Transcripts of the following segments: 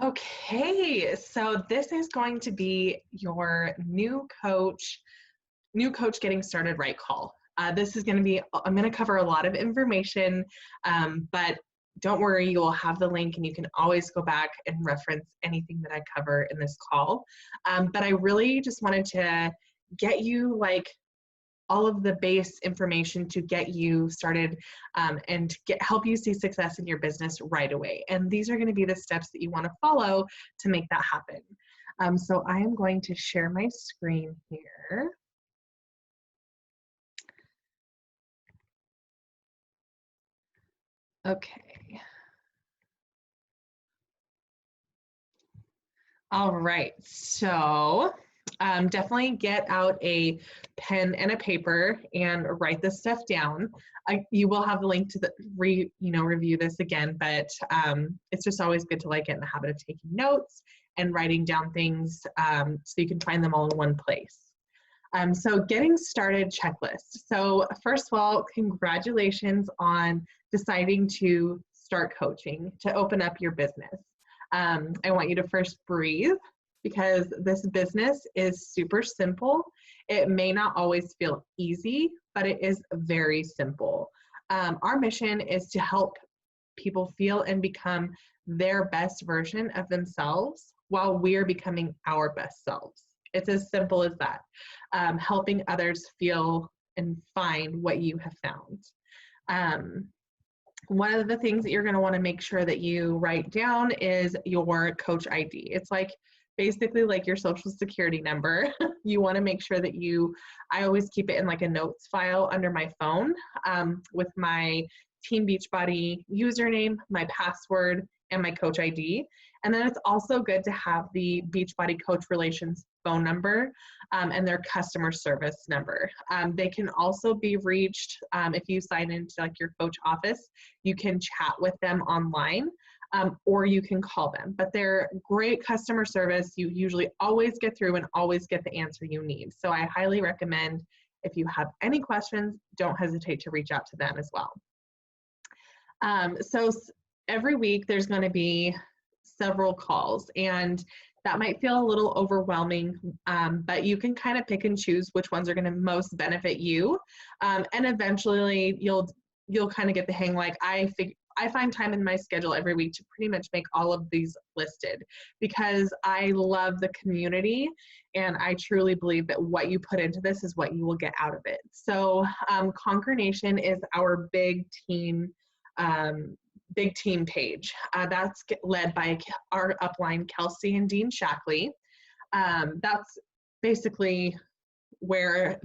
Okay, so this is going to be your new coach getting started right call. This is going to be, I'm going to cover a lot of information, but don't worry, you will have the link and you can always go back and reference anything that I cover in this call. But I really just wanted to get you like all of the base information to get you started and help you see success in your business right away. And these are going to be the steps that you want to follow to make that happen. So I am going to share my screen here. Okay. All right. So definitely get out a pen and a paper and write this stuff down. You will have the link to review this again, but it's just always good to like get in the habit of taking notes and writing down things so you can find them all in one place. So getting started checklist. So first of all, congratulations on deciding to start coaching, to open up your business. I want you to first breathe because this business is super simple. It may not always feel easy, but it is very simple. Our mission is to help people feel and become their best version of themselves while we're becoming our best selves. It's as simple as that. Helping others feel and find what you have found. One of the things that you're going to want to make sure that you write down is your coach ID. It's like basically like your social security number. You want to make sure that I always keep it in like a notes file under my phone with my Team Beachbody username, my password, and my coach ID. And then it's also good to have the Beachbody Coach Relations phone number and their customer service number. They can also be reached if you sign into like your coach office. You can chat with them online or you can call them. But they're great customer service. You usually always get through and always get the answer you need. So I highly recommend if you have any questions, don't hesitate to reach out to them as well. So every week there's going to be several calls and that might feel a little overwhelming, but you can kind of pick and choose which ones are going to most benefit you. And eventually you'll kind of get the hang. Like I find time in my schedule every week to pretty much make all of these listed because I love the community and I truly believe that what you put into this is what you will get out of it. So Conquer Nation is our big team page. That's led by our upline, Kelsey and Dean Shackley. That's basically where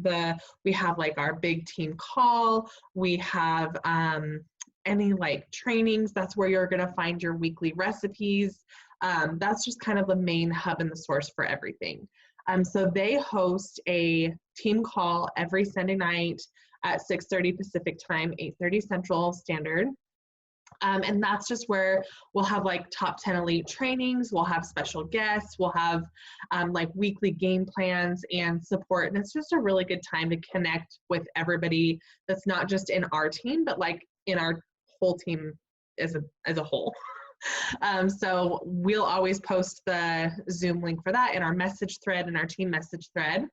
we have like our big team call. We have any like trainings. That's where you're going to find your weekly recipes. That's just kind of the main hub and the source for everything. So they host a team call every Sunday night at 6:30 Pacific time, 8:30 Central Standard. And that's just where we'll have like top 10 elite trainings, we'll have special guests, we'll have like weekly game plans and support. And it's just a really good time to connect with everybody that's not just in our team, but like in our whole team as a whole. So we'll always post the Zoom link for that in our message thread and our team message thread.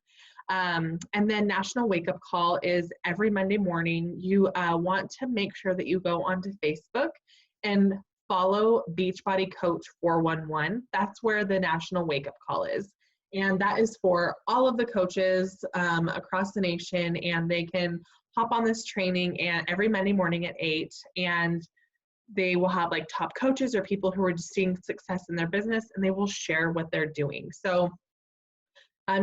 And then National Wake Up Call is every Monday morning. You want to make sure that you go onto Facebook and follow Beachbody Coach 411. That's where the National Wake Up Call is. And that is for all of the coaches across the nation. And they can hop on this training and every Monday morning at 8. And they will have like top coaches or people who are just seeing success in their business and they will share what they're doing. So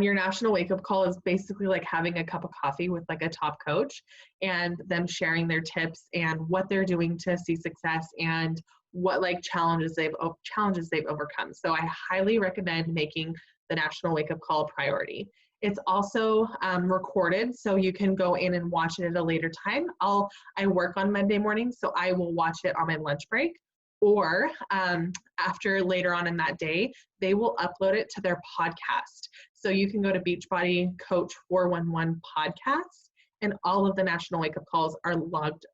your National Wake Up Call is basically like having a cup of coffee with like a top coach and them sharing their tips and what they're doing to see success and what like challenges they've overcome. So I highly recommend making the National Wake Up Call a priority. It's also recorded, so you can go in and watch it at a later time. I work on Monday mornings, so I will watch it on my lunch break. Or after later on in that day, they will upload it to their podcast. So you can go to Beachbody Coach 411 podcast and all of the national wake up calls are logged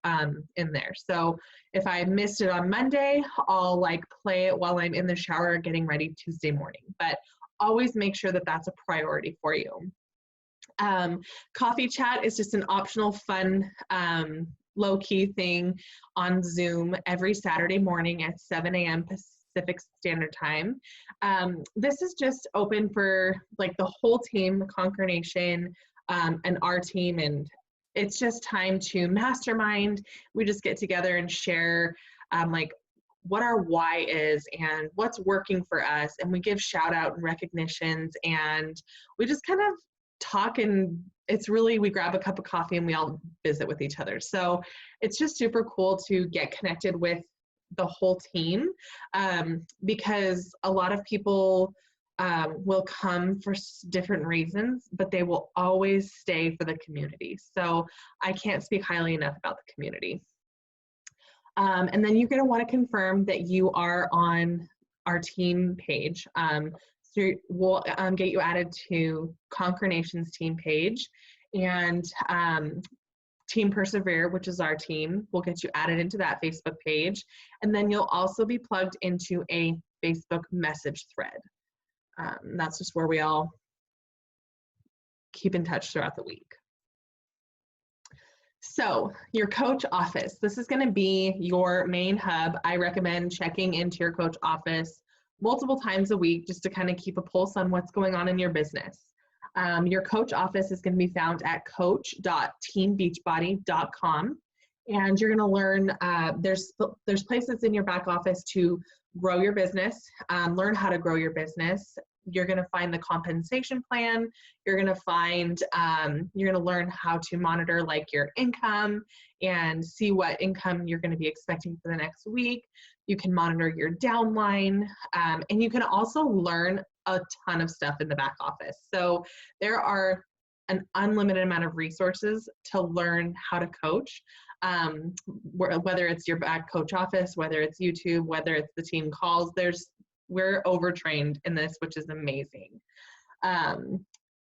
in there. So if I missed it on Monday, I'll like play it while I'm in the shower getting ready Tuesday morning, but always make sure that that's a priority for you. Coffee chat is just an optional, fun, low-key thing on Zoom every Saturday morning at 7 a.m. Pacific Standard Time. This is just open for like the whole team, Conquer Nation, and our team, and it's just time to mastermind. We just get together and share like what our why is and what's working for us, and we give shout out and recognitions, and we just kind of talk, and it's really, we grab a cup of coffee and we all visit with each other. So it's just super cool to get connected with the whole team, because a lot of people will come for different reasons, but they will always stay for the community. So I can't speak highly enough about the community. And then you're going to want to confirm that you are on our team page. So we'll get you added to Conquer Nation's team page, and Team Persevere, which is our team, will get you added into that Facebook page. And then you'll also be plugged into a Facebook message thread. That's just where we all keep in touch throughout the week. So your coach office, this is going to be your main hub. I recommend checking into your coach office multiple times a week just to kind of keep a pulse on what's going on in your business. Your coach office is going to be found at coach.teambeachbody.com, and you're going to learn, there's places in your back office to grow your business, learn how to grow your business. You're going to find the compensation plan. You're going to find, you're going to learn how to monitor like your income and see what income you're going to be expecting for the next week. You can monitor your downline, and you can also learn a ton of stuff in the back office. So there are an unlimited amount of resources to learn how to coach, whether it's your back coach office, whether it's YouTube, whether it's the team calls. We're overtrained in this, which is amazing.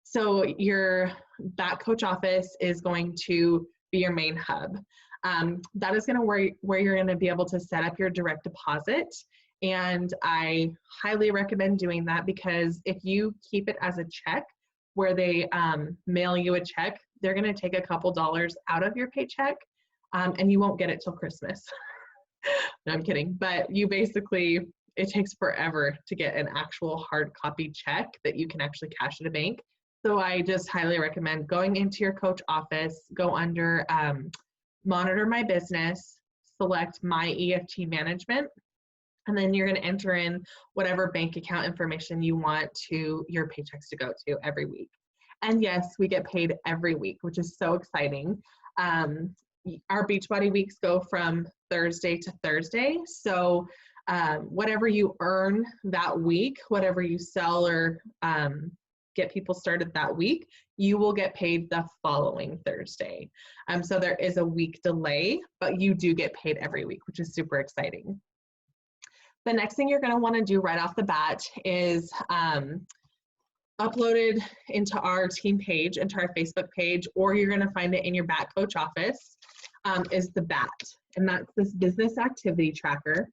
So your back coach office is going to be your main hub. That is going to where you're going to be able to set up your direct deposit. And I highly recommend doing that, because if you keep it as a check where they mail you a check, they're going to take a couple dollars out of your paycheck, and you won't get it till Christmas. No, I'm kidding. But you basically, it takes forever to get an actual hard copy check that you can actually cash at a bank. So I just highly recommend going into your coach office, go under Monitor My Business, select My EFT Management, and then you're going to enter in whatever bank account information you want to your paychecks to go to every week. And yes, we get paid every week, which is so exciting. Our Beachbody weeks go from Thursday to Thursday. So whatever you earn that week, whatever you sell or get people started that week, you will get paid the following Thursday. So there is a week delay, but you do get paid every week, which is super exciting. The next thing you're going to want to do right off the bat is upload it into our team page, into our Facebook page, or you're going to find it in your back coach office, is the BAT. And that's this business activity tracker.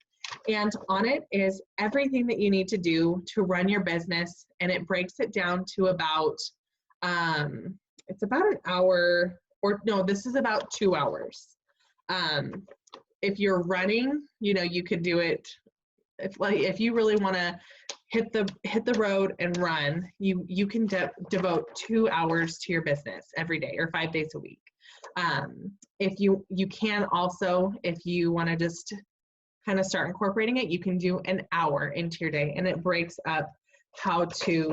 And on it is everything that you need to do to run your business. And it breaks it down to about, it's about an hour, or no, this is about 2 hours. If you're running, you could do it. If you really want to hit the road and run, you can devote 2 hours to your business every day or 5 days a week. If you can also, if you want to just kind of start incorporating it, you can do an hour into your day, and it breaks up how to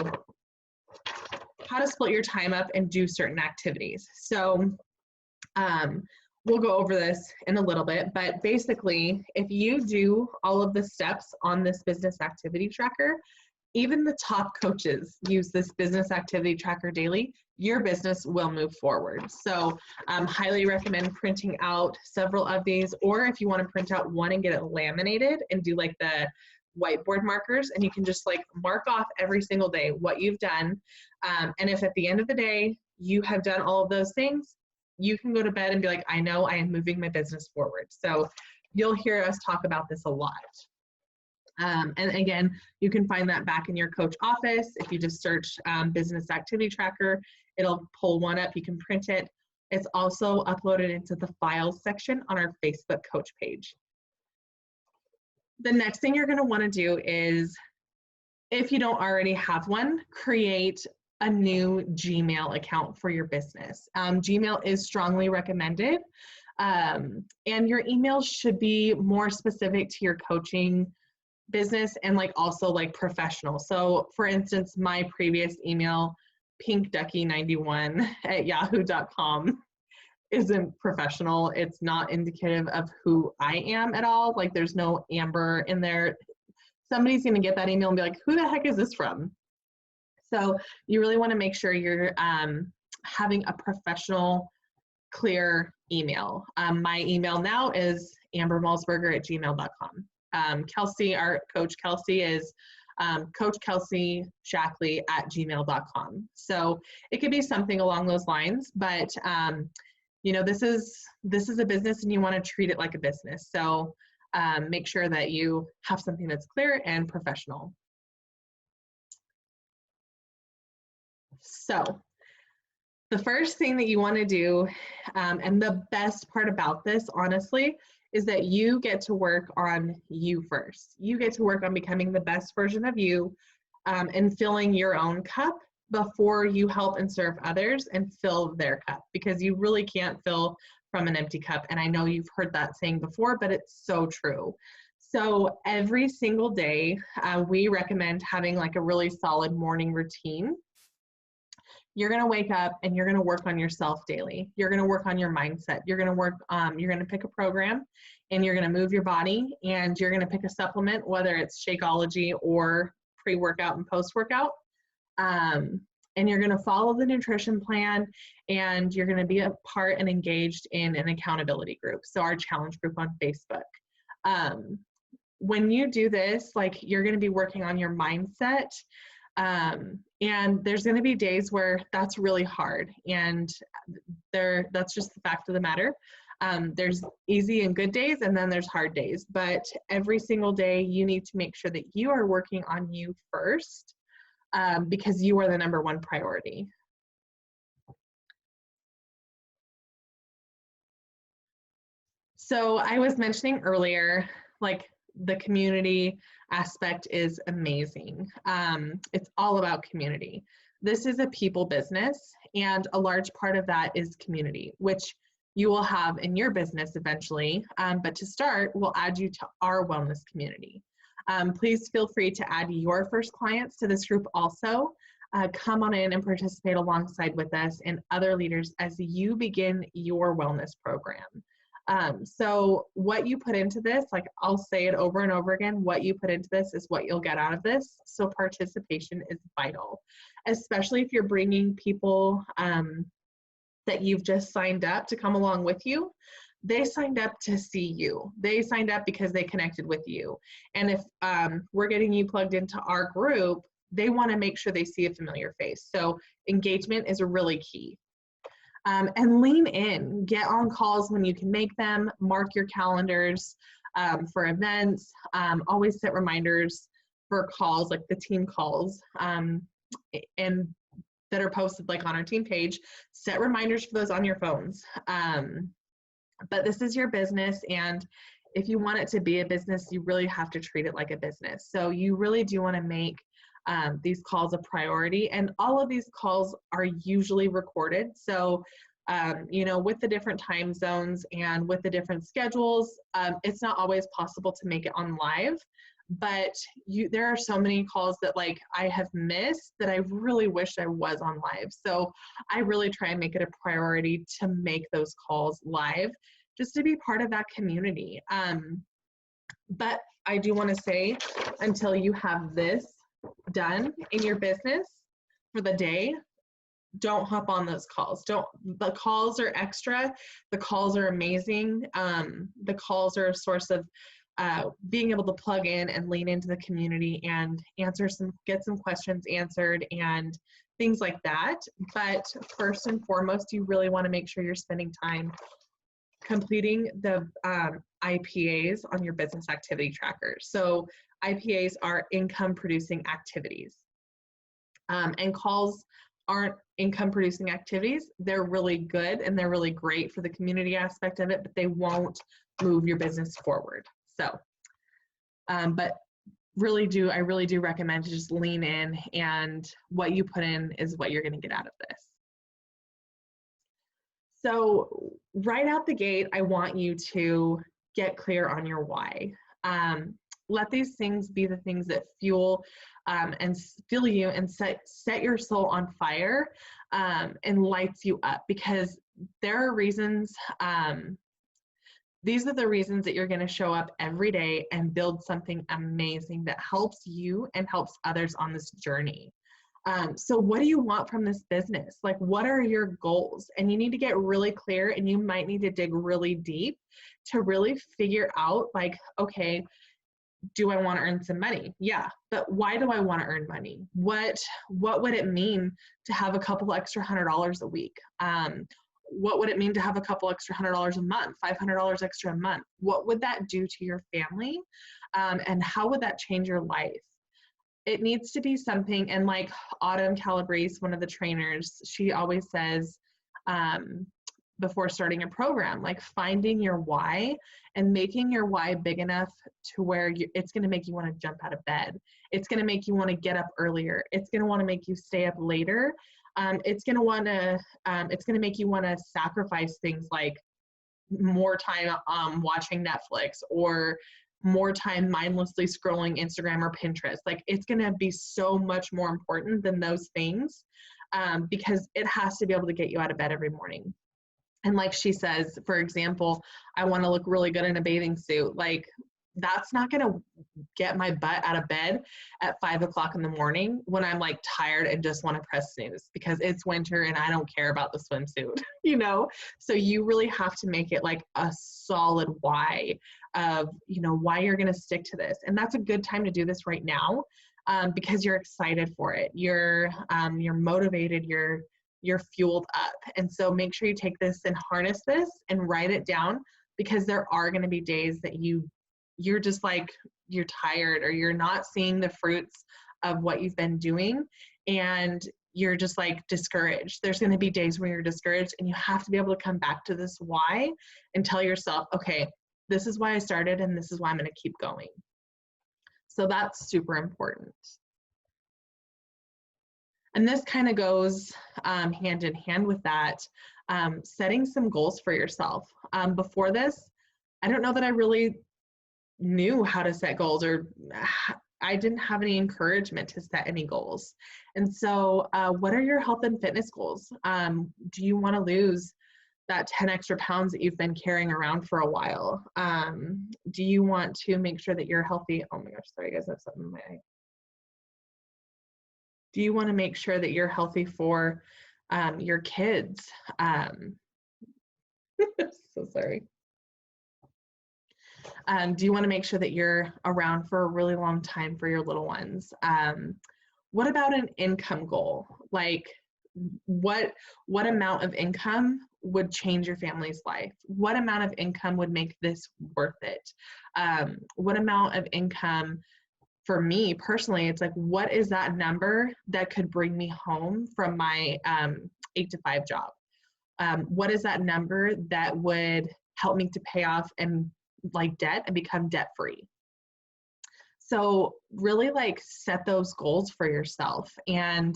split your time up and do certain activities. So we'll go over this in a little bit, but basically, if you do all of the steps on this business activity tracker, even the top coaches use this business activity tracker daily, your business will move forward. So highly recommend printing out several of these, or if you want to print out one and get it laminated and do like the whiteboard markers, and you can just like mark off every single day what you've done. And if at the end of the day you have done all of those things, you can go to bed and be like, I know I am moving my business forward. So you'll hear us talk about this a lot. And again, you can find that back in your coach office. If you just search business activity tracker, it'll pull one up. You can print it. It's also uploaded into the files section on our Facebook coach page. The next thing you're going to want to do is, if you don't already have one, create a new Gmail account for your business. Gmail is strongly recommended, and your email should be more specific to your coaching business and like also like professional. So for instance, my previous email, pinkducky91@yahoo.com, isn't professional. It's not indicative of who I am at all. Like there's no Amber in there. Somebody's going to get that email and be like, who the heck is this from? So you really want to make sure you're having a professional, clear email. My email now is ambermalsberger@gmail.com. Kelsey, our coach Kelsey, is Coach Kelsey Shackley@gmail.com. So it could be something along those lines, but you know, this is a business and you want to treat it like a business. So make sure that you have something that's clear and professional. So the first thing that you want to do, and the best part about this, honestly, is that you get to work on you first. You get to work on becoming the best version of you and filling your own cup before you help and serve others and fill their cup, because you really can't fill from an empty cup. And I know you've heard that saying before, but it's so true. So every single day, we recommend having like a really solid morning routine. You're going to wake up and you're going to work on yourself daily. You're going to work on your mindset. You're going to work, you're going to pick a program and you're going to move your body, and you're going to pick a supplement, whether it's Shakeology or pre-workout and post-workout. And you're going to follow the nutrition plan, and you're going to be a part and engaged in an accountability group. So our challenge group on Facebook. When you do this, like, you're going to be working on your mindset. And there's going to be days where that's really hard, and that's just the fact of the matter. There's easy and good days, and then there's hard days, but every single day you need to make sure that you are working on you first, because you are the number one priority. So I was mentioning earlier, like, the community aspect is amazing. It's all about community. This is a people business, and a large part of that is community, which you will have in your business eventually. But to start, we'll add you to our wellness community. Please feel free to add your first clients to this group also. Come on in and participate alongside with us and other leaders as you begin your wellness program. So what you put into this, like, I'll say it over and over again, what you put into this is what you'll get out of this. So participation is vital, especially if you're bringing people that you've just signed up to come along with you. They signed up to see you. They signed up because they connected with you. And if we're getting you plugged into our group, they want to make sure they see a familiar face. So engagement is really key. And lean in, get on calls when you can make them, mark your calendars for events, always set reminders for calls, like the team calls, and that are posted like on our team page. Set reminders for those on your phones. But this is your business, and if you want it to be a business, you really have to treat it like a business. So you really do want to make these calls a priority, and all of these calls are usually recorded. So, you know, with the different time zones and with the different schedules, it's not always possible to make it on live, but there are so many calls that, like, I have missed that I really wish I was on live. So I really try and make it a priority to make those calls live, just to be part of that community. But I do want to say, until you have this done in your business for the day, don't hop on those calls. The calls are extra. The calls are amazing. The calls are a source of being able to plug in and lean into the community and get some questions answered and things like that. But first and foremost, you really want to make sure you're spending time completing the IPAs on your business activity tracker. So IPAs are income producing activities. And calls aren't income producing activities. They're really good and they're really great for the community aspect of it, but they won't move your business forward. So, but I really do recommend to just lean in, and what you put in is what you're going to get out of this. So right out the gate, I want you to get clear on your why. Let these things be the things that fuel and fill you and set your soul on fire and lights you up, because there are reasons, these are the reasons that you're going to show up every day and build something amazing that helps you and helps others on this journey. So what do you want from this business? Like, what are your goals? And you need to get really clear, and you might need to dig really deep to really figure out, like, okay, do I want to earn some money? Yeah, but why do I want to earn money? What would it mean to have a couple extra $100 a week? What would it mean to have a couple extra $100 a month, $500 extra a month? What would that do to your family? And how would that change your life? It needs to be something, and like Autumn Calabrese, one of the trainers, she always says, before starting a program, like finding your why and making your why big enough to where it's going to make you want to jump out of bed. It's going to make you want to get up earlier. It's going to want to make you stay up later. It's going to make you want to sacrifice things like more time watching Netflix, or more time mindlessly scrolling Instagram or Pinterest. Like, it's going to be so much more important than those things, because it has to be able to get you out of bed every morning. And like she says, for example, I want to look really good in a bathing suit. Like, that's not going to get my butt out of bed at 5 o'clock in the morning when I'm like tired and just want to press snooze because it's winter and I don't care about the swimsuit, you know? So you really have to make it like a solid why of, you know, why you're going to stick to this. And that's a good time to do this right now, because you're excited for it. You're motivated, you're fueled up. And so make sure you take this and harness this and write it down, because there are going to be days that you're just like, you're tired, or you're not seeing the fruits of what you've been doing, and you're just like discouraged. There's going to be days where you're discouraged, and you have to be able to come back to this why and tell yourself, okay, this is why I started, and this is why I'm going to keep going. So that's super important. And this kind of goes hand in hand with that, setting some goals for yourself. Before this, I don't know that I really knew how to set goals, or I didn't have any encouragement to set any goals. And so what are your health and fitness goals? Do you want to lose that 10 extra pounds that you've been carrying around for a while? Do you want to make sure that you're healthy? Oh my gosh, sorry guys, I have something in my eye. Do you want to make sure that you're healthy for your kids? So sorry. Do you want to make sure that you're around for a really long time for your little ones? What about an income goal? Like, what amount of income would change your family's life? What amount of income would make this worth it? What amount of income, for me personally, it's like, what is that number that could bring me home from my 8 to 5 job? What is that number that would help me to pay off and like debt and become debt free? So really like set those goals for yourself. And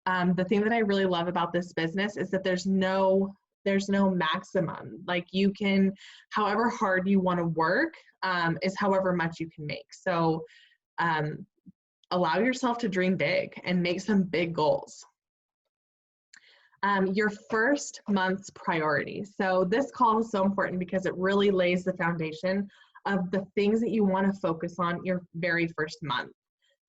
the thing that I really love about this business is that there's no maximum. Like, you can, however hard you want to work, is however much you can make. So allow yourself to dream big and make some big goals. Your first month's priorities. So this call is so important because it really lays the foundation of the things that you want to focus on your very first month.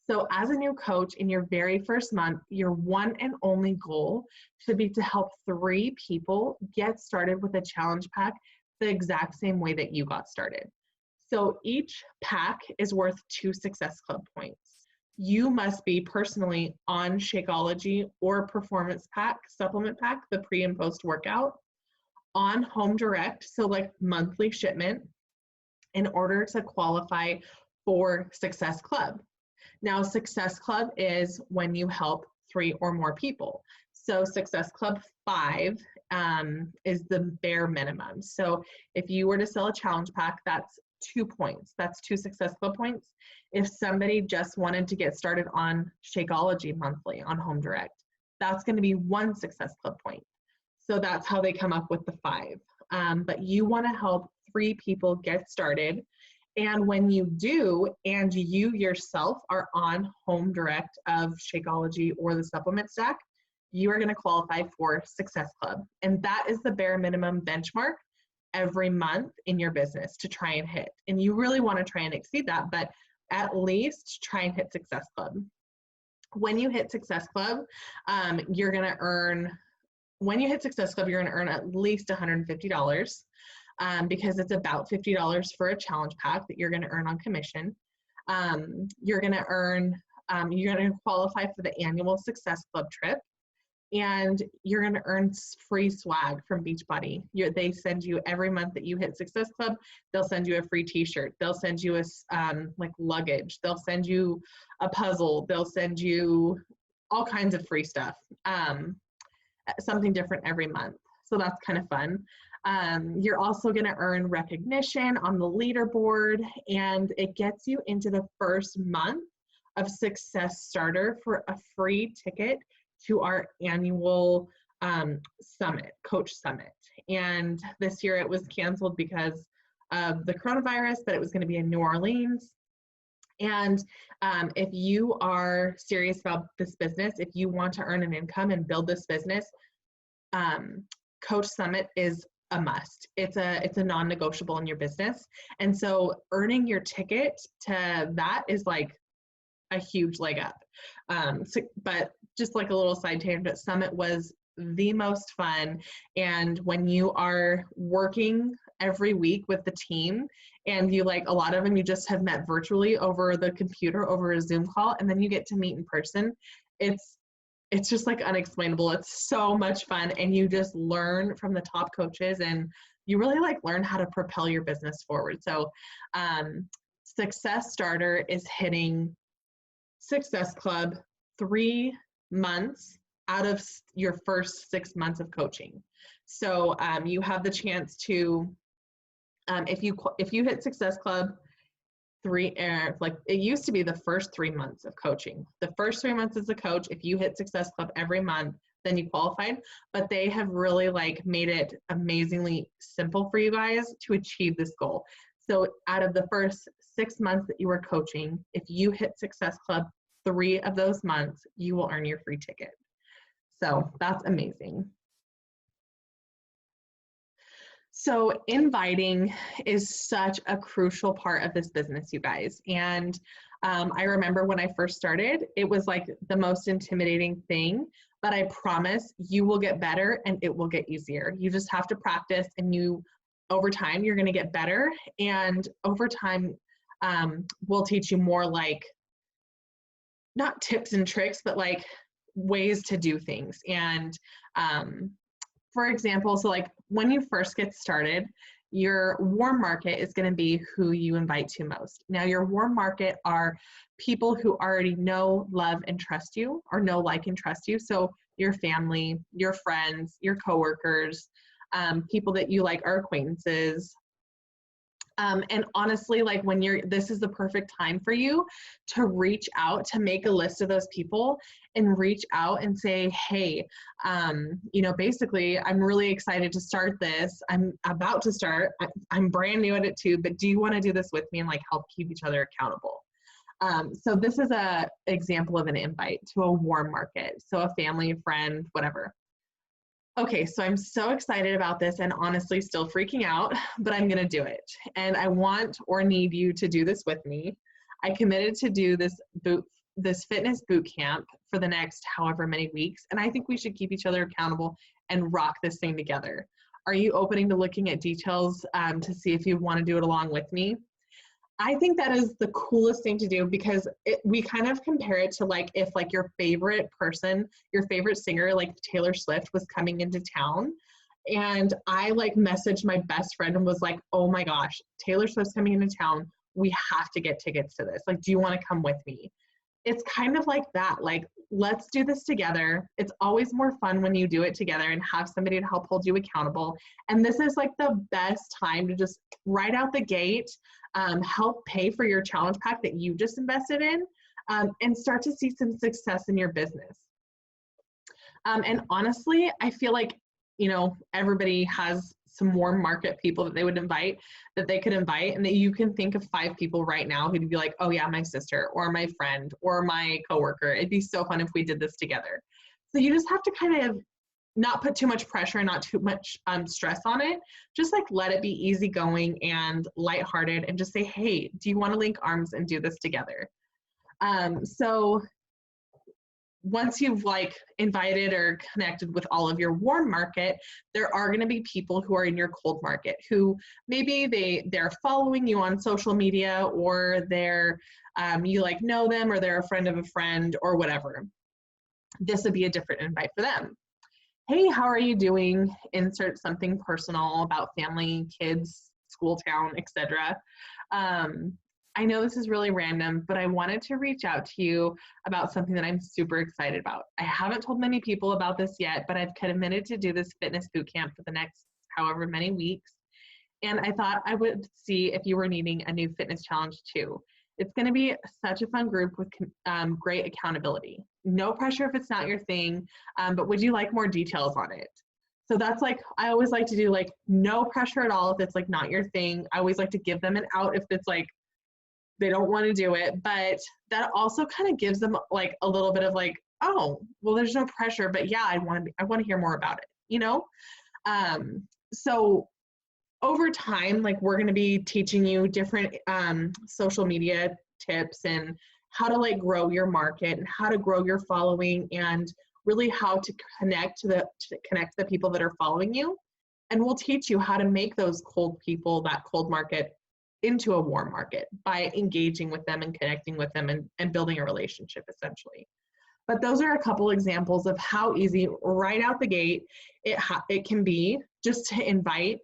So as a new coach, in your very first month, your one and only goal should be to help 3 people get started with a challenge pack the exact same way that you got started. So each pack is worth 2 Success Club points. you must be personally on Shakeology or Performance Pack, Supplement Pack, the pre and post workout, on Home Direct, so like monthly shipment, in order to qualify for Success Club. Now, Success Club is when you help 3 or more people. So Success Club 5 is the bare minimum. So if you were to sell a challenge pack, that's 2 points. That's 2 Success Club points. If somebody just wanted to get started on Shakeology monthly on Home Direct, that's going to be 1 Success Club point. So that's how they come up with the 5. But you want to help 3 people get started. And when you do, and you yourself are on Home Direct of Shakeology or the supplement stack, you are going to qualify for Success Club. And that is the bare minimum benchmark every month in your business to try and hit. And you really want to try and exceed that, but at least try and hit Success Club. When you hit Success Club, you're going to earn, at least $150. Because it's about $50 for a challenge pack that you're going to earn on commission. You're going to qualify for the annual Success Club trip, and you're going to earn free swag from Beachbody. They send you every month that you hit Success Club, they'll send you a free t-shirt. They'll send you like luggage. They'll send you a puzzle. They'll send you all kinds of free stuff, something different every month. So that's kind of fun. You're also going to earn recognition on the leaderboard, and it gets you into the first month of Success Starter for a free ticket to our annual summit, Coach Summit. And this year it was canceled because of the coronavirus, but it was going to be in New Orleans. And if you are serious about this business, if you want to earn an income and build this business, Coach Summit is a must. It's a non-negotiable in your business. And so earning your ticket to that is like a huge leg up. But just like a little side tangent, Summit was the most fun. And when you are working every week with the team, and you like, a lot of them you just have met virtually over the computer, over a Zoom call, and then you get to meet in person, it's just like unexplainable. It's so much fun, and you just learn from the top coaches, and you really like learn how to propel your business forward. So Success Starter is hitting Success Club 3 months out of your first 6 months of coaching. So you have the chance to, if you hit Success Club, like it used to be the first 3 months of coaching. The first 3 months as a coach, if you hit Success Club every month, then you qualified. But they have really like made it amazingly simple for you guys to achieve this goal. So out of the first 6 months that you were coaching, if you hit Success Club 3 of those months, you will earn your free ticket. So that's amazing. So inviting is such a crucial part of this business, you guys. And I remember when I first started, it was like the most intimidating thing, but I promise you will get better and it will get easier. You just have to practice, and over time, you're going to get better. And over time, we'll teach you more like, not tips and tricks, but like ways to do things. And for example, so like when you first get started, your warm market is going to be who you invite to most. Now, your warm market are people who already know, love, and trust you, or know, like, and trust you. So your family, your friends, your coworkers, people that you like are acquaintances. And honestly, like this is the perfect time for you to reach out, to make a list of those people and reach out and say, hey, basically, I'm really excited to start this. I'm about to start. I'm brand new at it too, but do you want to do this with me and like help keep each other accountable? So this is a example of an invite to a warm market. So a family, a friend, whatever. Okay, so I'm so excited about this and honestly still freaking out, but I'm going to do it. And I want or need you to do this with me. I committed to do this fitness boot camp for the next however many weeks, and I think we should keep each other accountable and rock this thing together. Are you open to looking at details to see if you want to do it along with me? I think that is the coolest thing to do, because we kind of compare it to like if like your favorite person, your favorite singer, like Taylor Swift, was coming into town. And I like messaged my best friend and was like, oh my gosh, Taylor Swift's coming into town. We have to get tickets to this. Like, do you want to come with me? It's kind of like that. Like, let's do this together. It's always more fun when you do it together and have somebody to help hold you accountable. And this is like the best time to just right out the gate, help pay for your challenge pack that you just invested in, and start to see some success in your business. And honestly, I feel like, you know, everybody has some warm market people that they would invite, that they could invite, and that you can think of 5 people right now who'd be like, oh yeah, my sister or my friend or my coworker. It'd be so fun if we did this together. So you just have to kind of not put too much pressure and not too much stress on it. Just like let it be easygoing and lighthearted, and just say, hey, do you want to link arms and do this together? So once you've like invited or connected with all of your warm market, there are going to be people who are in your cold market who maybe they're following you on social media, or they're you like know them, or they're a friend of a friend or whatever. This would be a different invite for them. Hey, how are you doing? Insert something personal about family, kids, school town, etc. I know this is really random, but I wanted to reach out to you about something that I'm super excited about. I haven't told many people about this yet, but I've committed to do this fitness boot camp for the next however many weeks. And I thought I would see if you were needing a new fitness challenge too. It's going to be such a fun group with great accountability. No pressure if it's not your thing, but would you like more details on it? So that's like, I always like to do like no pressure at all if it's like not your thing. I always like to give them an out if it's like they don't want to do it, but that also kind of gives them like a little bit of like, oh, well, there's no pressure, but yeah, I want to hear more about it, you know? So over time, like we're going to be teaching you different social media tips and how to like grow your market and how to grow your following, and really how to connect to the people that are following you. And we'll teach you how to make those cold people, that cold market, into a warm market by engaging with them and connecting with them and building a relationship essentially. But those are a couple examples of how easy right out the gate it can be just to invite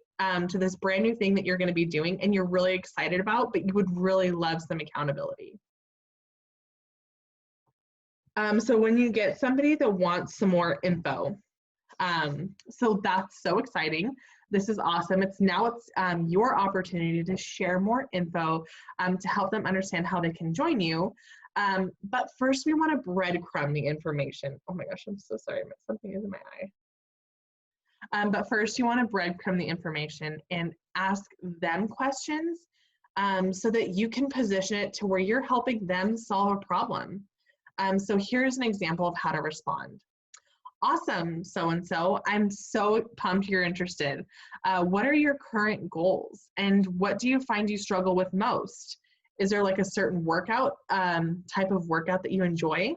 to this brand new thing that you're going to be doing and you're really excited about, but you would really love some accountability. So when you get somebody that wants some more info, so that's so exciting. This is awesome. It's your opportunity to share more info to help them understand how they can join you. But first we want to breadcrumb the information. Oh my gosh, I'm so sorry. Something is in my eye. But first you want to breadcrumb the information and ask them questions so that you can position it to where you're helping them solve a problem. So here's an example of how to respond. Awesome, so-and-so. I'm so pumped you're interested. What are your current goals? And what do you find you struggle with most? Is there like a certain workout, type of workout that you enjoy?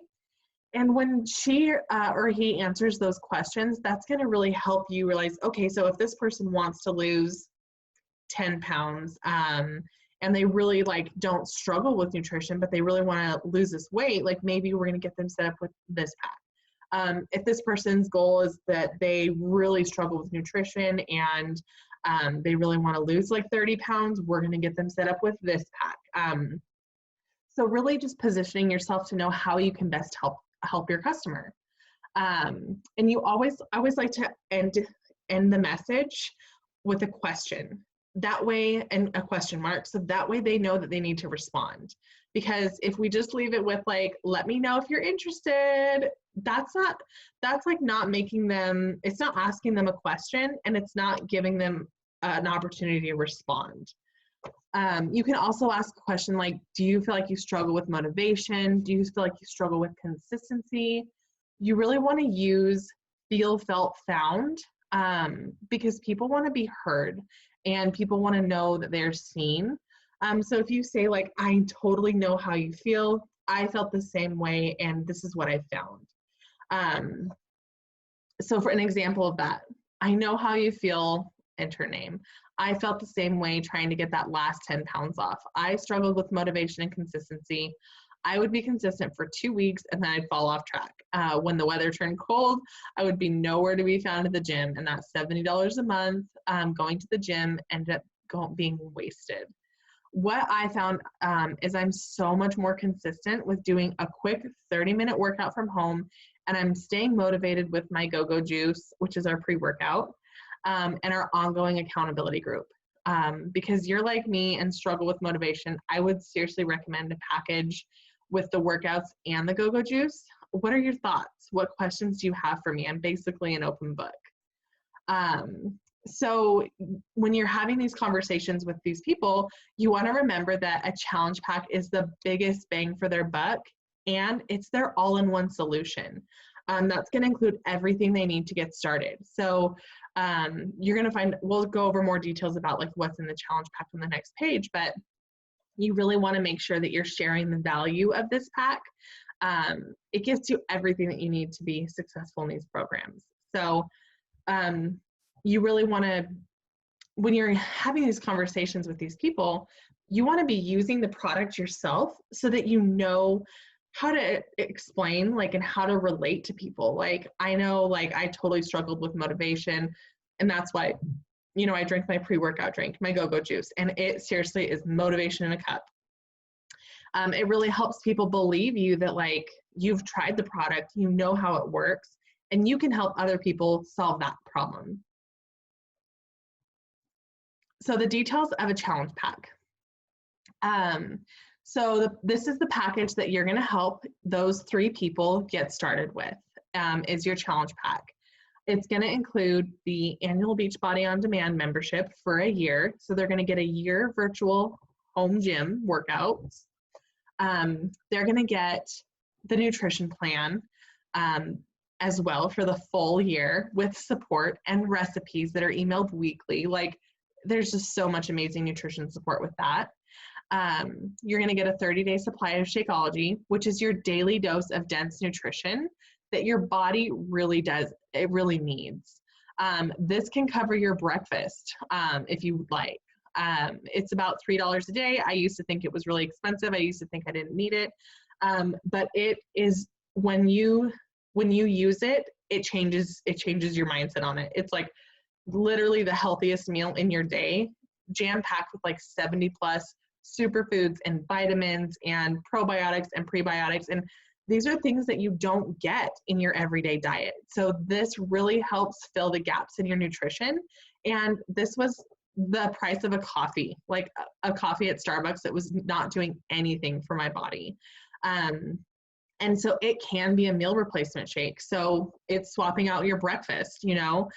And when she or he answers those questions, that's gonna really help you realize, okay, so if this person wants to lose 10 pounds, and they really like don't struggle with nutrition, but they really wanna lose this weight, like maybe we're gonna get them set up with this pack. If this person's goal is that they really struggle with nutrition and they really want to lose like 30 pounds, we're going to get them set up with this pack. So really just positioning yourself to know how you can best help your customer. And you always like to end the message with a question. That way, and a question mark, so that way they know that they need to respond. Because if we just leave it with like, let me know if you're interested, that's like not making them, it's not asking them a question, and it's not giving them an opportunity to respond. You can also ask a question like, do you feel like you struggle with motivation? Do you feel like you struggle with consistency? You really want to use feel, felt, found, because people want to be heard and people want to know that they're seen. So if you say like, I totally know how you feel, I felt the same way, and this is what I found. So for an example of that, I know how you feel, enter name. I felt the same way trying to get that last 10 pounds off. I struggled with motivation and consistency. I would be consistent for 2 weeks and then I'd fall off track. When the weather turned cold, I would be nowhere to be found at the gym, and that $70 a month going to the gym ended up being wasted. What I found is I'm so much more consistent with doing a quick 30-minute workout from home, and I'm staying motivated with my Go-Go Juice, which is our pre-workout, and our ongoing accountability group. Because you're like me and struggle with motivation, I would seriously recommend a package with the workouts and the Go-Go Juice. What are your thoughts? What questions do you have for me? I'm basically an open book. So when you're having these conversations with these people, you want to remember that a challenge pack is the biggest bang for their buck, and it's their all-in-one solution. That's going to include everything they need to get started. So you're going to find, we'll go over more details about like what's in the challenge pack on the next page, but you really want to make sure that you're sharing the value of this pack. It gives you everything that you need to be successful in these programs. So you really want to, when you're having these conversations with these people, you want to be using the product yourself so that you know how to explain, like, and how to relate to people. Like, I know, like, I totally struggled with motivation, and that's why, you know, I drink my pre-workout drink, my Go-Go Juice, and it seriously is motivation in a cup. It really helps people believe you that, like, you've tried the product, you know how it works, and you can help other people solve that problem. So the details of a challenge pack. This is the package that you're going to help those 3 people get started with, is your challenge pack. It's going to include the annual Beachbody On Demand membership for a year. So they're going to get a year virtual home gym workouts. They're going to get the nutrition plan as well for the full year, with support and recipes that are emailed weekly. Like, there's just so much amazing nutrition support with that. You're going to get a 30-day supply of Shakeology, which is your daily dose of dense nutrition that your body really needs. This can cover your breakfast if you would like. It's about $3 a day. I used to think it was really expensive. I used to think I didn't need it. But it is, when you use it, it changes your mindset on it. It's like literally the healthiest meal in your day, jam-packed with like 70 plus superfoods and vitamins and probiotics and prebiotics. And these are things that you don't get in your everyday diet. So this really helps fill the gaps in your nutrition. And this was the price of a coffee, like a coffee at Starbucks that was not doing anything for my body. And so it can be a meal replacement shake. So it's swapping out your breakfast, you know?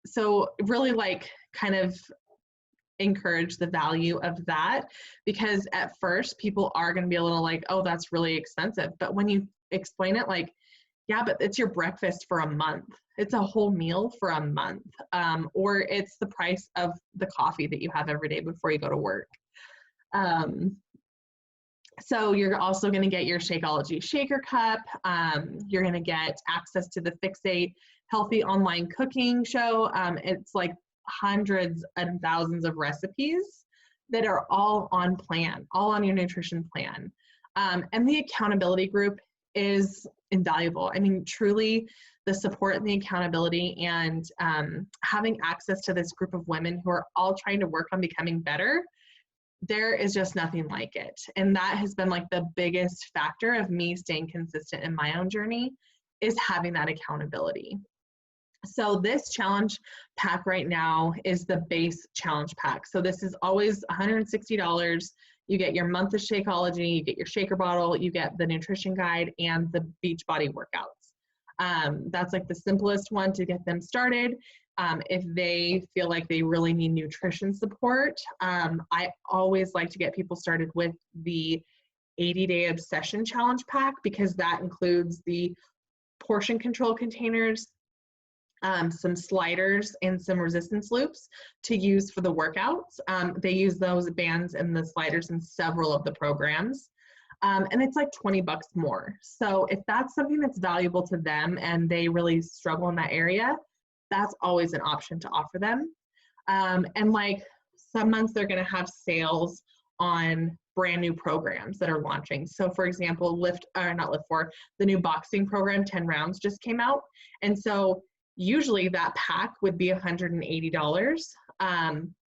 So really, like, kind of encourage the value of that, because at first people are going to be a little like, oh, that's really expensive. But when you explain it, like, yeah, but it's your breakfast for a month. It's a whole meal for a month. Or it's the price of the coffee that you have every day before you go to work. So you're also going to get your Shakeology shaker cup. You're going to get access to the Fixate Healthy online cooking show. It's like hundreds and thousands of recipes that are all on plan, all on your nutrition plan. And the accountability group is invaluable. I mean, truly, the support and the accountability, and having access to this group of women who are all trying to work on becoming better, there is just nothing like it. And that has been like the biggest factor of me staying consistent in my own journey, is having that accountability. So this challenge pack right now is the base challenge pack. So this is always $160. You get your month of Shakeology, you get your shaker bottle, you get the nutrition guide, and the Beachbody workouts. That's like the simplest one to get them started. If they feel like they really need nutrition support, I always like to get people started with the 80-day obsession challenge pack, because that includes the portion control containers, some sliders, and some resistance loops to use for the workouts. They use those bands and the sliders in several of the programs. And it's like $20 more. So if that's something that's valuable to them and they really struggle in that area, that's always an option to offer them. And like some months they're going to have sales on brand new programs that are launching. So for example, the new boxing program, 10 rounds just came out. And so usually that pack would be $180.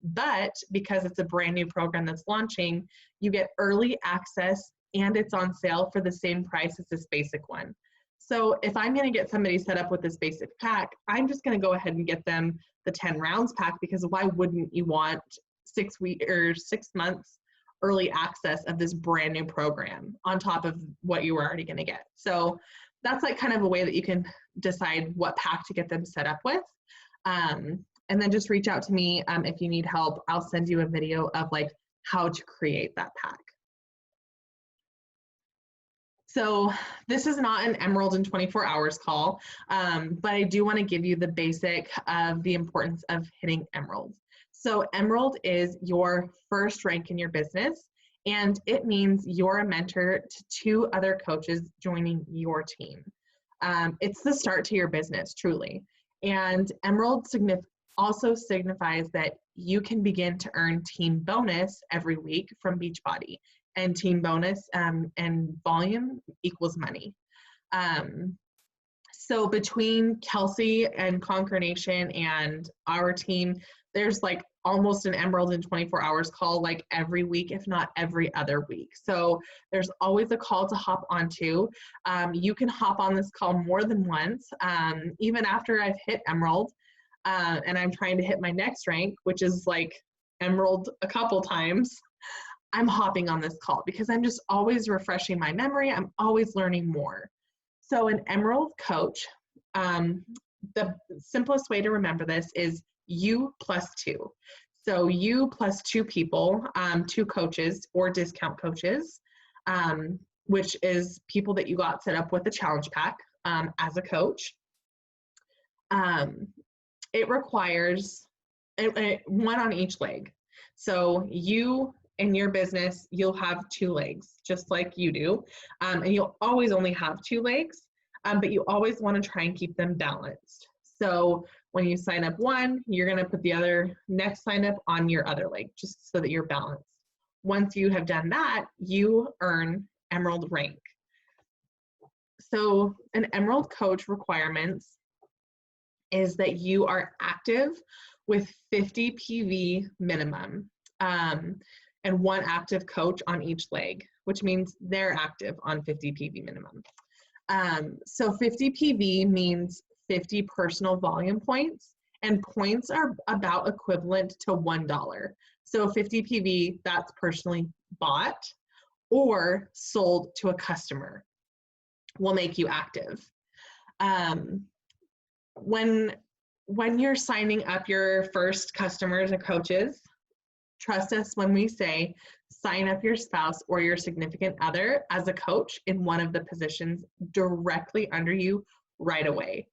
But because it's a brand new program that's launching, you get early access and it's on sale for the same price as this basic one. So if I'm going to get somebody set up with this basic pack, I'm just going to go ahead and get them the 10 rounds pack, because why wouldn't you want 6 weeks or 6 months early access of this brand new program on top of what you were already going to get? So that's like kind of a way that you can decide what pack to get them set up with. And then just reach out to me if you need help. I'll send you a video of like how to create that pack. So this is not an Emerald in 24 hours call, but I do want to give you the basic of the importance of hitting Emerald. So Emerald is your first rank in your business, and it means you're a mentor to 2 other coaches joining your team. It's the start to your business, truly. And Emerald also signifies that you can begin to earn team bonus every week from Beachbody. And team bonus and volume equals money. So between Kelsey and Conquer Nation and our team, there's like almost an Emerald in 24 hours call like every week, if not every other week. So there's always a call to hop onto. You can hop on this call more than once, even after I've hit Emerald and I'm trying to hit my next rank, which is like Emerald a couple times. I'm hopping on this call because I'm just always refreshing my memory. I'm always learning more. So an Emerald coach, the simplest way to remember this is you plus 2. So you plus 2 people, 2 coaches or discount coaches, which is people that you got set up with the challenge pack as a coach. It requires one on each leg. So you, in your business, you'll have 2 legs, just like you do. And you'll always only have 2 legs, but you always want to try and keep them balanced. So when you sign up one, you're going to put the other next sign up on your other leg, just so that you're balanced. Once you have done that, you earn Emerald rank. So an Emerald coach requirements is that you are active with 50 PV minimum. And 1 active coach on each leg, which means they're active on 50 PV minimum. So 50 PV means 50 personal volume points, and points are about equivalent to $1. So 50 PV, that's personally bought or sold to a customer, will make you active. When you're signing up your first customers and coaches, trust us when we say sign up your spouse or your significant other as a coach in one of the positions directly under you right away.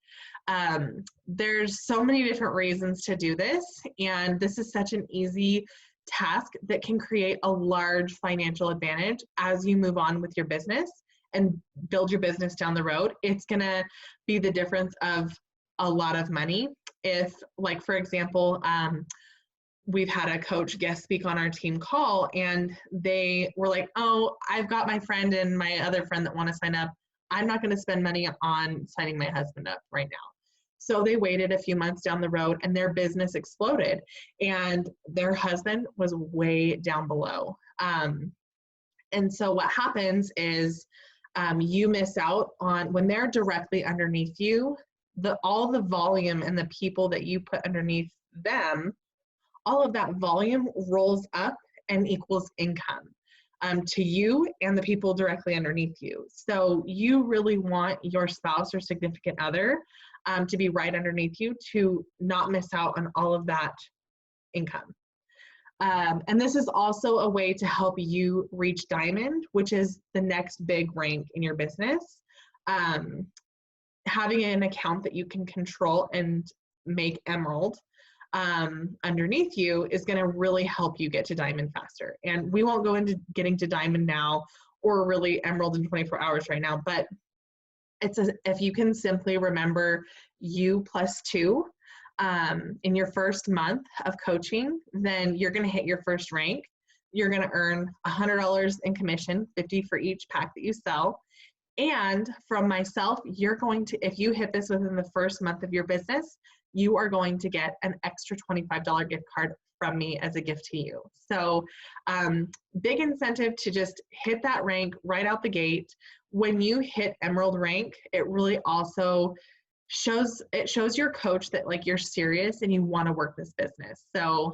There's so many different reasons to do this, and this is such an easy task that can create a large financial advantage as you move on with your business and build your business down the road. It's gonna be the difference of a lot of money. If, like, for example, we've had a coach guest speak on our team call, and they were like, oh, I've got my friend and my other friend that want to sign up. I'm not going to spend money on signing my husband up right now. So they waited a few months down the road, and their business exploded, and their husband was way down below. And so what happens is you miss out on, when they're directly underneath you, all the volume and the people that you put underneath them, all of that volume rolls up and equals income to you and the people directly underneath you. So you really want your spouse or significant other to be right underneath you to not miss out on all of that income. And this is also a way to help you reach Diamond, which is the next big rank in your business. Having an account that you can control and make Emerald underneath you is going to really help you get to Diamond faster. And we won't go into getting to Diamond now, or really Emerald in 24 hours right now, but if you can simply remember you plus 2, in your first month of coaching, then you're going to hit your first rank. You're going to earn $100 in commission, 50 for each pack that you sell. And from myself, you're going to, if you hit this within the first month of your business, you are going to get an extra $25 gift card from me as a gift to you. So big incentive to just hit that rank right out the gate. When you hit Emerald rank, it really also shows your coach that like you're serious and you want to work this business. So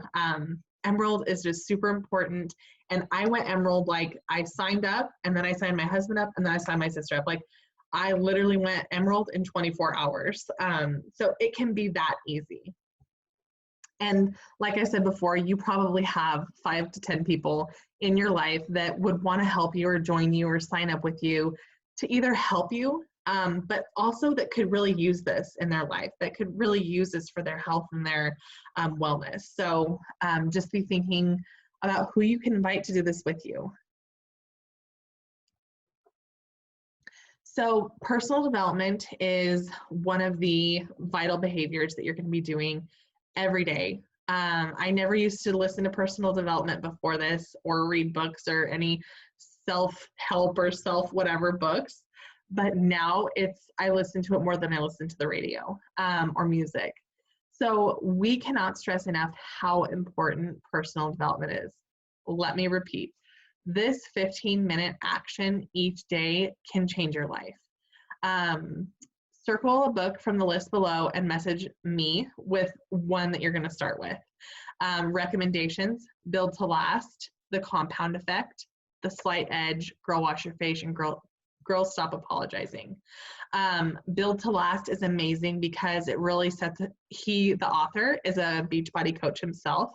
Emerald is just super important. And I went Emerald, like I signed up and then I signed my husband up and then I signed my sister up. Like I literally went Emerald in 24 hours. So it can be that easy. And like I said before, you probably have 5 to 10 people in your life that would want to help you or join you or sign up with you to either help you, but also that could really use this in their life, that could really use this for their health and their wellness. So just be thinking about who you can invite to do this with you. So personal development is one of the vital behaviors that you're going to be doing every day. I never used to listen to personal development before this or read books or any self-help or self-whatever books, but now I listen to it more than I listen to the radio or music. So we cannot stress enough how important personal development is. Let me repeat. This 15-minute action each day can change your life. Circle a book from the list below and message me with one that you're going to start with. Recommendations: Build to Last, The Compound Effect, The Slight Edge, Girl Wash Your Face, and Girl Stop Apologizing. Build to Last is amazing because it really sets, the author is a Beachbody coach himself.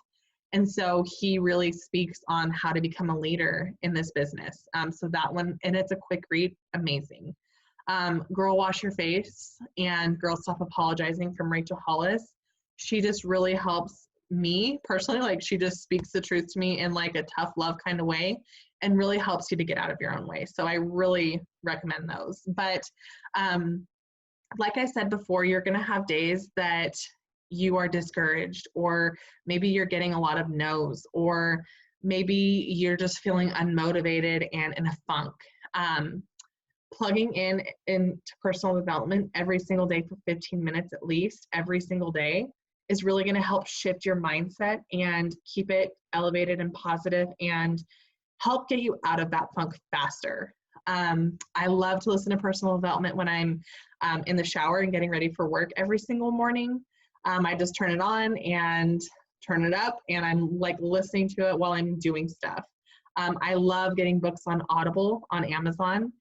And so he really speaks on how to become a leader in this business. So that one, and it's a quick read, amazing. Girl Wash Your Face and Girl Stop Apologizing from Rachel Hollis. She just really helps me personally, like she just speaks the truth to me in like a tough love kind of way and really helps you to get out of your own way. So I really recommend those. But like I said before, you're going to have days that you are discouraged, or maybe you're getting a lot of no's, or maybe you're just feeling unmotivated and in a funk. Plugging into personal development every single day for 15 minutes at least, every single day, is really going to help shift your mindset and keep it elevated and positive and help get you out of that funk faster. I love to listen to personal development when I'm in the shower and getting ready for work every single morning. I just turn it on and turn it up, and I'm like listening to it while I'm doing stuff. I love getting books on Audible on Amazon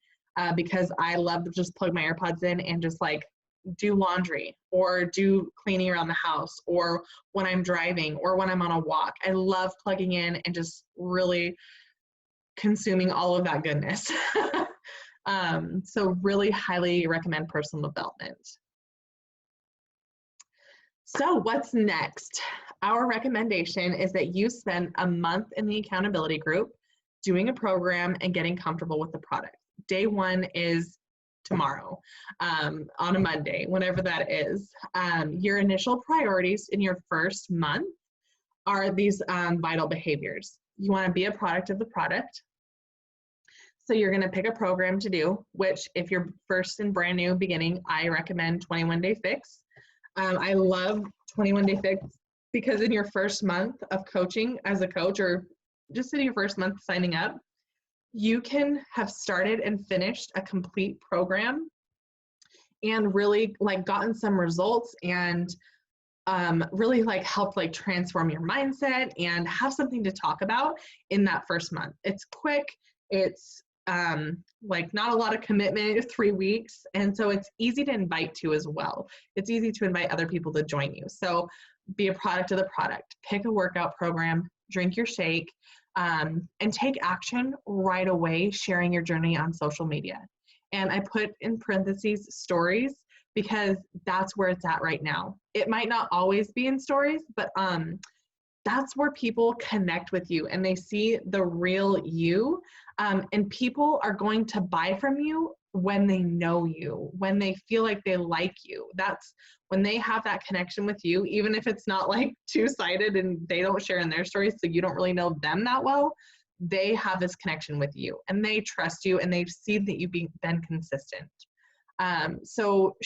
because I love to just plug my AirPods in and just like do laundry or do cleaning around the house, or when I'm driving or when I'm on a walk. I love plugging in and just really consuming all of that goodness. So really highly recommend personal development. So what's next? Our recommendation is that you spend a month in the accountability group doing a program and getting comfortable with the product. Day one is tomorrow, on a Monday, whenever that is. Your initial priorities in your first month are these vital behaviors. You want to be a product of the product. So you're going to pick a program to do, which if you're first and brand new beginning, I recommend 21 Day Fix. I love 21 Day Fix because in your first month of coaching as a coach, or just in your first month signing up, you can have started and finished a complete program and really like gotten some results and really like helped like transform your mindset and have something to talk about in that first month. It's quick. It's like not a lot of commitment, 3 weeks. And so it's easy to invite to as well. It's easy to invite other people to join you. So be a product of the product, pick a workout program, drink your shake, and take action right away, sharing your journey on social media. And I put in parentheses stories because that's where it's at right now. It might not always be in stories, but that's where people connect with you and they see the real you. And people are going to buy from you when they know you, when they feel like they like you. That's when they have that connection with you, even if it's not like two-sided and they don't share in their stories, so you don't really know them that well, they have this connection with you and they trust you and they see that you've been consistent. So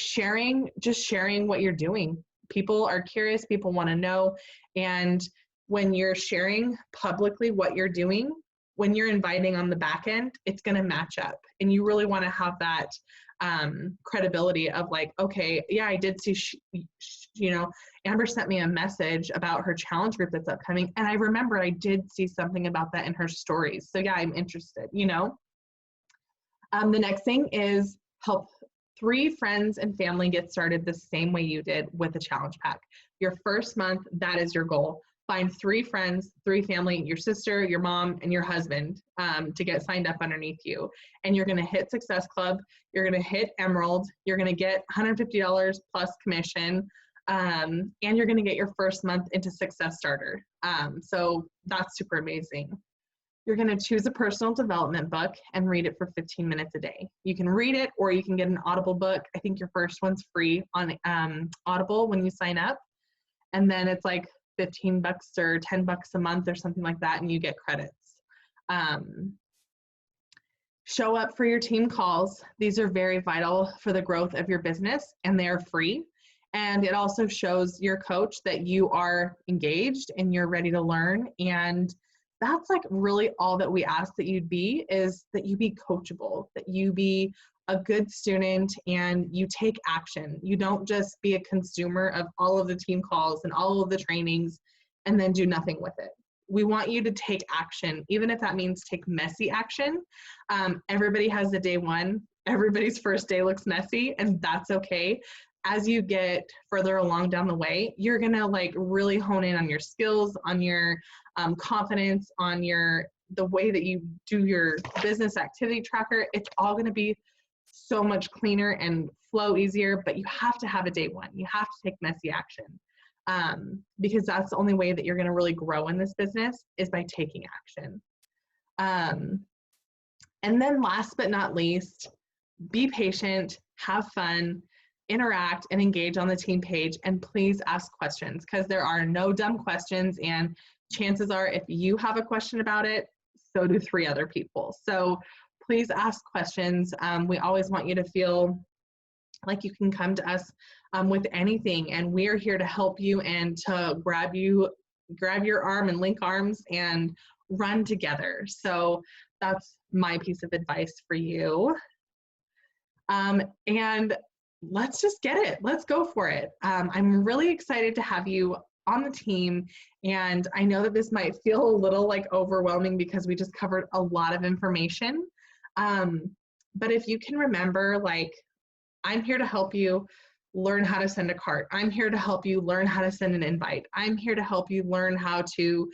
just sharing what you're doing. People are curious, people want to know. And when you're sharing publicly what you're doing, when you're inviting on the back end, it's going to match up. And you really want to have that credibility of like, okay, yeah, I did see, Amber sent me a message about her challenge group that's upcoming. And I remember I did see something about that in her stories. So yeah, I'm interested, The next thing is help 3 friends and family get started the same way you did with a challenge pack. Your first month, that is your goal. Find 3 friends, 3 family, your sister, your mom, and your husband to get signed up underneath you. And you're going to hit Success Club. You're going to hit Emerald. You're going to get $150 plus commission. And you're going to get your first month into Success Starter. So that's super amazing. You're going to choose a personal development book and read it for 15 minutes a day. You can read it or you can get an Audible book. I think your first one's free on Audible when you sign up. And then it's like $15 or $10 a month or something like that, and you get credits. Show up for your team calls. These are very vital for the growth of your business, and they are free. And it also shows your coach that you are engaged and you're ready to learn. And that's like really all that we ask that you'd be, is that you be coachable, that you be a good student and you take action. You don't just be a consumer of all of the team calls and all of the trainings and then do nothing with it. We want you to take action, even if that means take messy action. Everybody has a day one. Everybody's first day looks messy, and that's okay. As you get further along down the way, you're gonna like really hone in on your skills, on your confidence, on the way that you do your business activity tracker. It's all gonna be so much cleaner and flow easier, but you have to have a day one. You have to take messy action because that's the only way that you're gonna really grow in this business, is by taking action. And then last but not least, be patient, have fun, interact and engage on the team page, and please ask questions, because there are no dumb questions, and chances are if you have a question about it, so do 3 other people. So please ask questions. We always want you to feel like you can come to us with anything, and we are here to help you and to grab your arm and link arms and run together. So that's my piece of advice for you. And let's just get it. Let's go for it. I'm really excited to have you on the team. And I know that this might feel a little like overwhelming because we just covered a lot of information. But if you can remember, like, I'm here to help you learn how to send a cart. I'm here to help you learn how to send an invite. I'm here to help you learn how to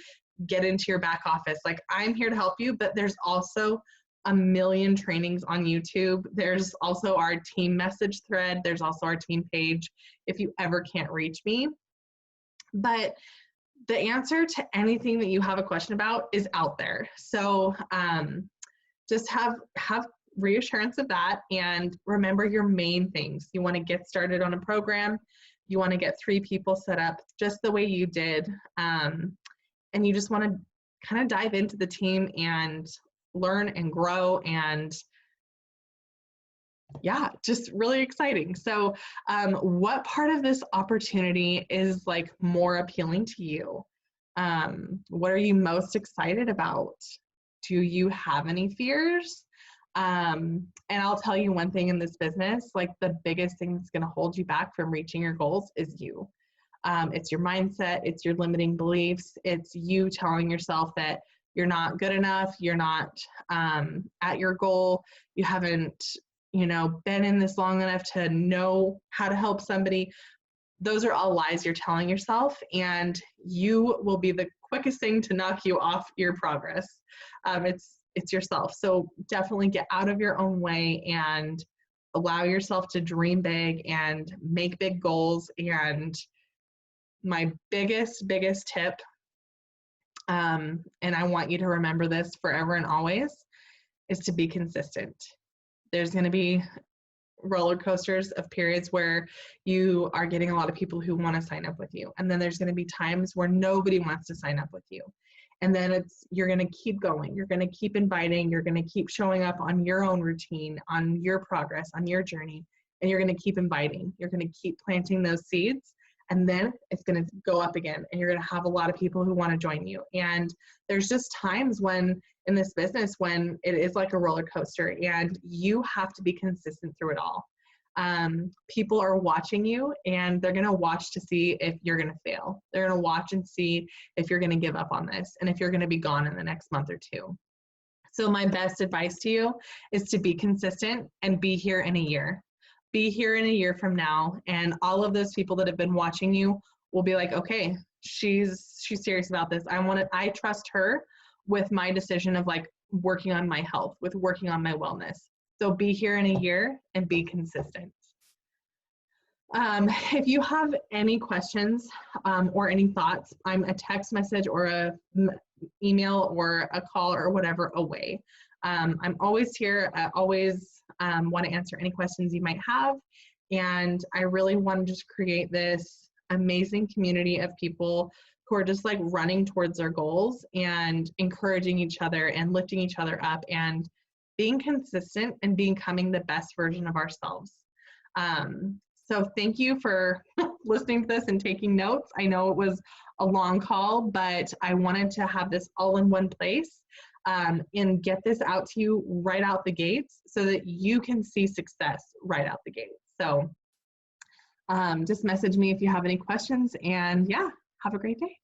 get into your back office. Like, I'm here to help you, but there's also a million trainings on YouTube. There's also our team message thread. There's also our team page if you ever can't reach me. But the answer to anything that you have a question about is out there. So just have reassurance of that, and remember your main things. You want to get started on a program. You want to get 3 people set up just the way you did. And you just want to kind of dive into the team and learn and grow, and yeah, just really exciting. So what part of this opportunity is like more appealing to you? What are you most excited about? Do you have any fears? And I'll tell you one thing in this business, like the biggest thing that's going to hold you back from reaching your goals is you. It's your mindset, it's your limiting beliefs, it's you telling yourself that you're not good enough, you're not at your goal, you haven't, been in this long enough to know how to help somebody. Those are all lies you're telling yourself, and you will be the quickest thing to knock you off your progress. It's yourself. So definitely get out of your own way and allow yourself to dream big and make big goals. And my biggest tip, and I want you to remember this forever and always, is to be consistent. There's going to be roller coasters of periods where you are getting a lot of people who want to sign up with you. And then there's going to be times where nobody wants to sign up with you. And then you're going to keep going. You're going to keep inviting. You're going to keep showing up on your own routine, on your progress, on your journey. And you're going to keep inviting. You're going to keep planting those seeds. And then it's going to go up again. And you're going to have a lot of people who want to join you. And there's just times when in this business when it is like a roller coaster and you have to be consistent through it all. People are watching you and they're going to watch to see if you're going to fail. They're going to watch and see if you're going to give up on this and if you're going to be gone in the next month or two. So my best advice to you is to be consistent and be here in a year. Be here in a year from now, and all of those people that have been watching you will be like, okay, she's serious about this. I trust her with my decision of like working on my health, with working on my wellness. So be here in a year and be consistent. If you have any questions or any thoughts, I'm a text message or a email or a call or whatever away. I'm always here. I always want to answer any questions you might have. And I really want to just create this amazing community of people who are just like running towards their goals and encouraging each other and lifting each other up and being consistent and becoming the best version of ourselves. So thank you for listening to this and taking notes. I know it was a long call, but I wanted to have this all in one place and get this out to you right out the gates so that you can see success right out the gates. So just message me if you have any questions, and yeah, have a great day.